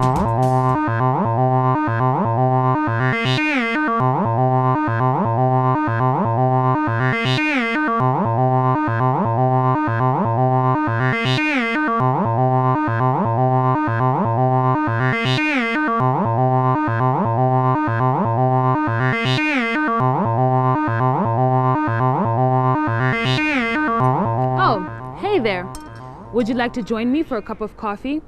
Oh, hey there. Would you like to join me for a cup of coffee?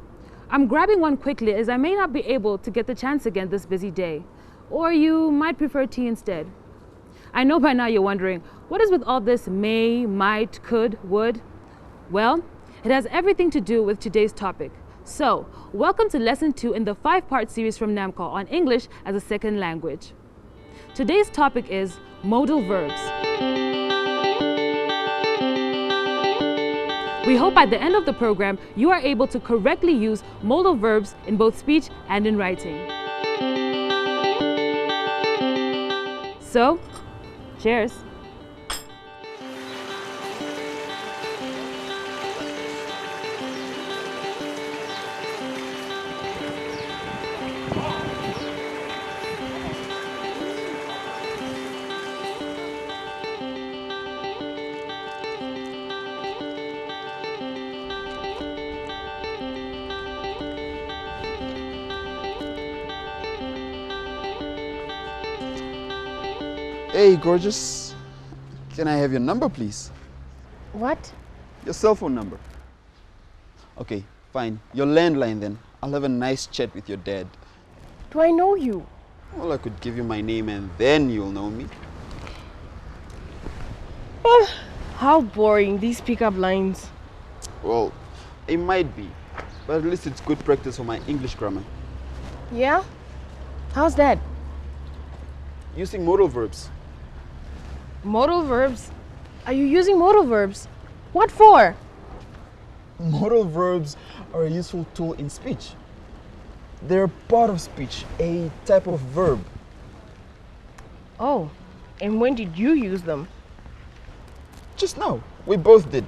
I'm grabbing one quickly as I may not be able to get the chance again this busy day. Or you might prefer tea instead. I know by now you're wondering, what is with all this may, might, could, would? Well, it has everything to do with today's topic. So, welcome to Lesson 2 in the 5-part series from NAMCO on English as a second language. Today's topic is modal verbs. We hope by the end of the program, you are able to correctly use modal verbs in both speech and in writing. So, cheers. Hey, gorgeous. Can I have your number, please? What? Your cell phone number. Okay, fine. Your landline then. I'll have a nice chat with your dad. Do I know you? Well, I could give you my name and then you'll know me. How boring, these pickup lines. Well, it might be, but at least it's good practice for my English grammar. Yeah? How's that? Using modal verbs. Modal verbs? Are you using modal verbs? What for? Modal verbs are a useful tool in speech. They're part of speech, a type of verb. Oh, and when did you use them? Just now, we both did.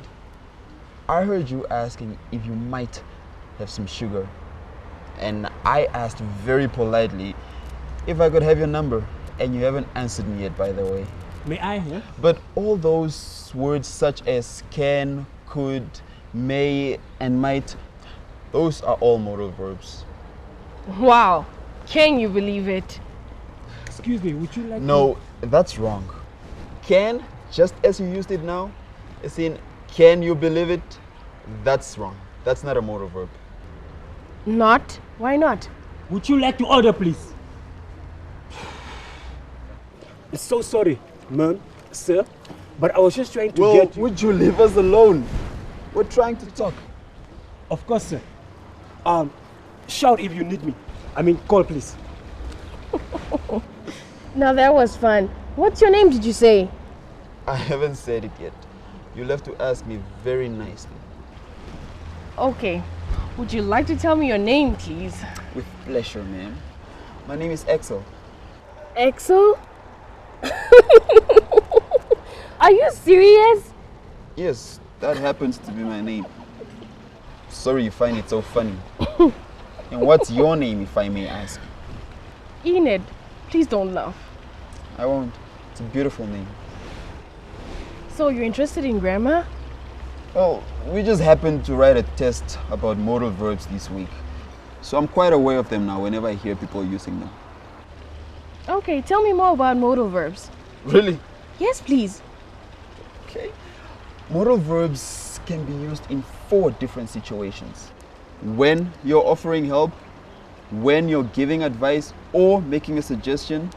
I heard you asking if you might have some sugar. And I asked very politely if I could have your number. And you haven't answered me yet, by the way. May I? Huh? But all those words such as can, could, may, and might, those are all modal verbs. Wow, can you believe it? Excuse me, would you like No, that's wrong. Can, just as you used it now, as in can you believe it, that's wrong. That's not a modal verb. Not? Why not? Would you like to order, please? So sorry, ma'am, sir, but I was just trying to Well, get you. would you leave us alone? We're trying to talk. Of course, sir. Shout if you need me. I mean, call, please. Now that was fun. What's your name, did you say? I haven't said it yet. You'll have to ask me very nicely. Okay. Would you like to tell me your name, please? With pleasure, ma'am. My name is Axel. Axel? Are you serious? Yes, that happens to be my name. Sorry you find it so funny. And what's your name, if I may ask? Enid, please don't laugh. I won't. It's a beautiful name. So you're interested in grammar? Well, we just happened to write a test about modal verbs this week. So I'm quite aware of them now whenever I hear people using them. Okay, tell me more about modal verbs. Really? Yes, please. Okay. Modal verbs can be used in 4 different situations. When you're offering help, when you're giving advice or making a suggestion,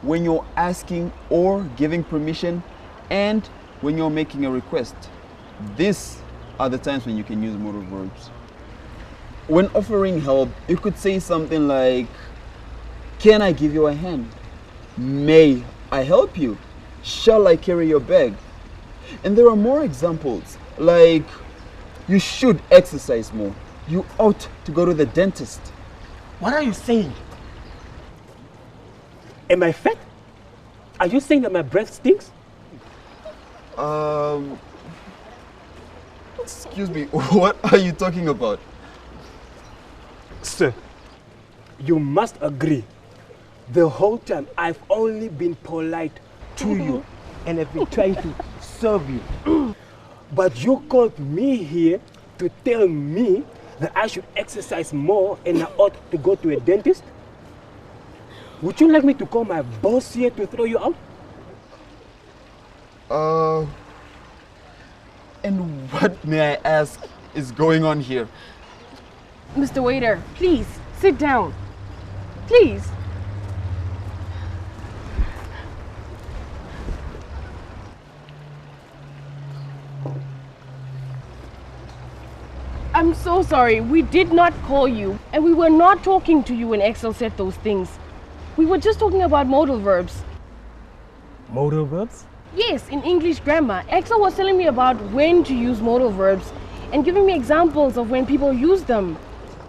when you're asking or giving permission, and when you're making a request. These are the times when you can use modal verbs. When offering help, you could say something like, can I give you a hand? May I help you? Shall I carry your bag? And there are more examples, like, you should exercise more. You ought to go to the dentist. What are you saying? Am I fat? Are you saying that my breath stinks? Excuse me, what are you talking about? Sir, you must agree, the whole time I've only been polite to you and I've been trying to serve you. But you called me here to tell me that I should exercise more and I ought to go to a dentist? Would you like me to call my boss here to throw you out? And what, may I ask, is going on here? Mr. Waiter, please, sit down. Please. I'm so sorry. We did not call you, and we were not talking to you when Axel said those things. We were just talking about modal verbs. Modal verbs? Yes, in English grammar. Axel was telling me about when to use modal verbs and giving me examples of when people use them.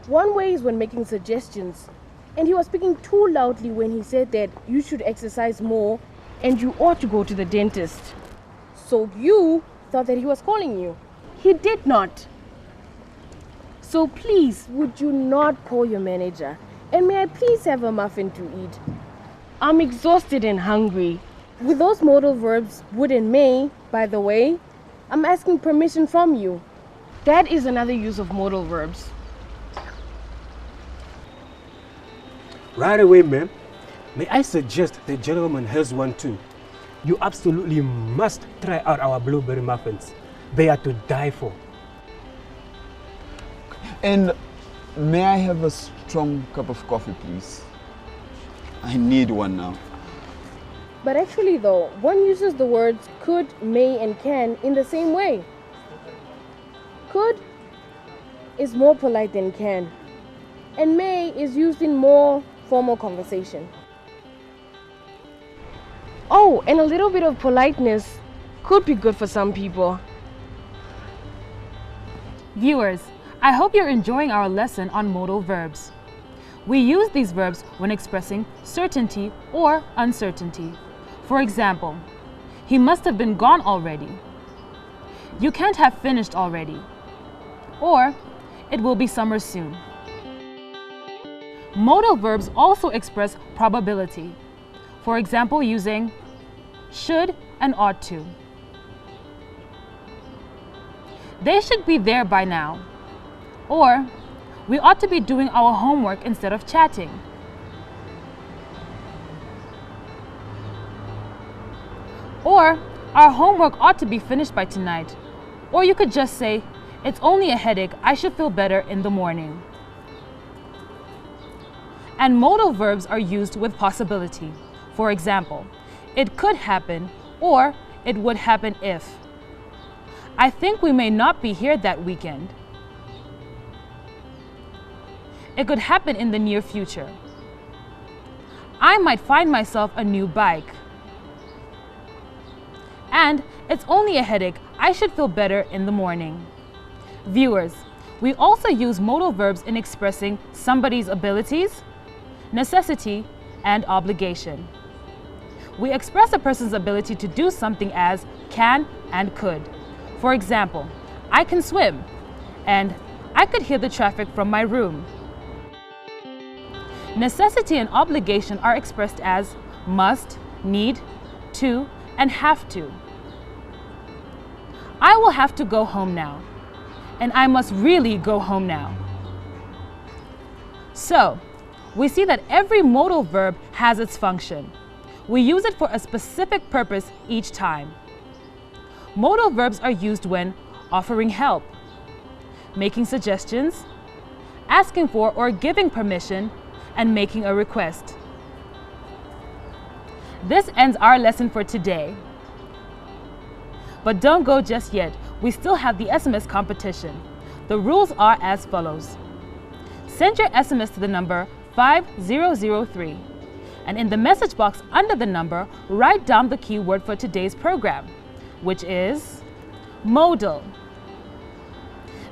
One way is when making suggestions. And he was speaking too loudly when he said that you should exercise more and you ought to go to the dentist. So you thought that he was calling you. He did not. So please, would you not call your manager? And may I please have a muffin to eat? I'm exhausted and hungry. With those modal verbs, would and may, by the way, I'm asking permission from you. That is another use of modal verbs. Right away, ma'am. May I suggest the gentleman has one too? You absolutely must try out our blueberry muffins. They are to die for. And may I have a strong cup of coffee, please? I need one now. But actually though, one uses the words could, may and can in the same way. Could is more polite than can, and may is used in more formal conversation. Oh, and a little bit of politeness could be good for some people. Viewers, I hope you're enjoying our lesson on modal verbs. We use these verbs when expressing certainty or uncertainty. For example, he must have been gone already. You can't have finished already. Or, it will be summer soon. Modal verbs also express probability. For example, using should and ought to. They should be there by now. Or, we ought to be doing our homework instead of chatting. Or, our homework ought to be finished by tonight. Or you could just say, it's only a headache, I should feel better in the morning. And modal verbs are used with possibility. For example, it could happen or it would happen if. I think we may not be here that weekend. It could happen in the near future. I might find myself a new bike. And it's only a headache, I should feel better in the morning. Viewers, we also use modal verbs in expressing somebody's abilities, necessity, and obligation. We express a person's ability to do something as can and could. For example, I can swim, and I could hear the traffic from my room. Necessity and obligation are expressed as must, need, to, and have to. I will have to go home now, and I must really go home now. So, we see that every modal verb has its function. We use it for a specific purpose each time. Modal verbs are used when offering help, making suggestions, asking for or giving permission, and making a request. This ends our lesson for today. But don't go just yet. We still have the SMS competition. The rules are as follows. Send your SMS to the number 5003. And in the message box under the number, write down the keyword for today's program, which is modal.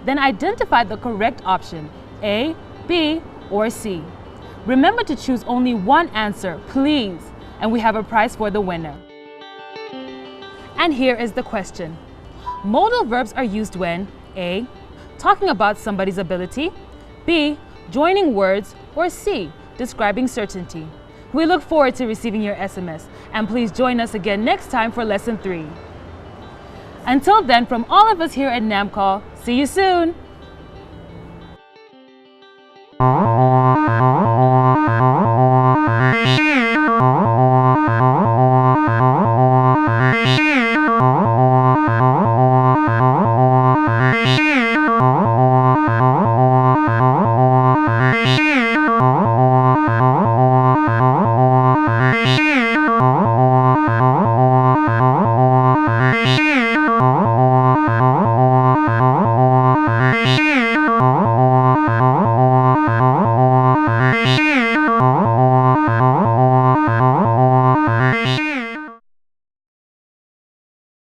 Then identify the correct option, A, B, or C. Remember to choose only one answer, please, and we have a prize for the winner. And here is the question. Modal verbs are used when A, talking about somebody's ability, B, joining words, or C, describing certainty. We look forward to receiving your SMS, and please join us again next time for Lesson 3. Until then, from all of us here at NAMCAL, see you soon!